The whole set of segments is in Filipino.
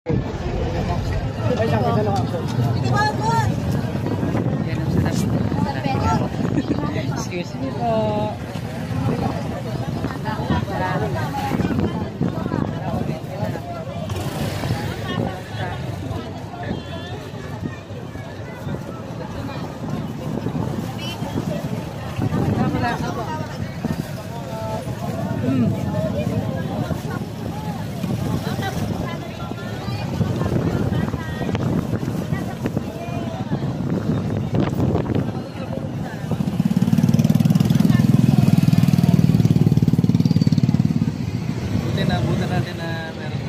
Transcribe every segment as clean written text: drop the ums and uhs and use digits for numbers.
Excuse me po. Buta natin na meron.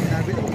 Sabi ko.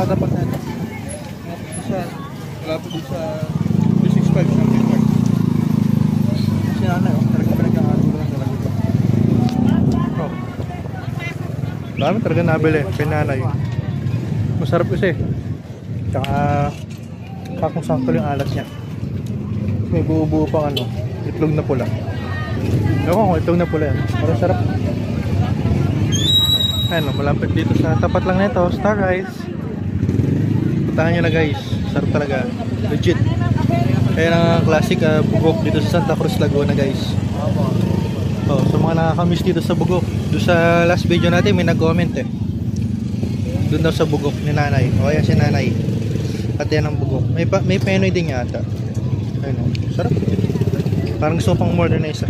Katapat natin. Lapit din sa 365 something park. Kasi talagang pinagkakagulo lang talaga ito. Dami talaga nabili, pinanay. Masarap kasi. Tsaka kakong sakto yung alat niya. May buo-buo pang itlog na pula. Ewan ko, itlog na pula yan. Parang sarap. Ayun, malapit dito sa tapat lang nito, Star Rice. Puntahan nyo na guys, sarap talaga, legit. Kaya ang classic bugok dito sa Santa Cruz, Laguna guys. Sa mga nakakamiss dito sa bugok, doon sa last video natin may nag-comment doon daw sa bugok ni nanay, o kaya si nanay at yan ang bugok, may penoy din yata. Ayun, sarap, parang gusto pang modernize.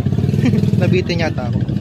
Nabitin yata ako.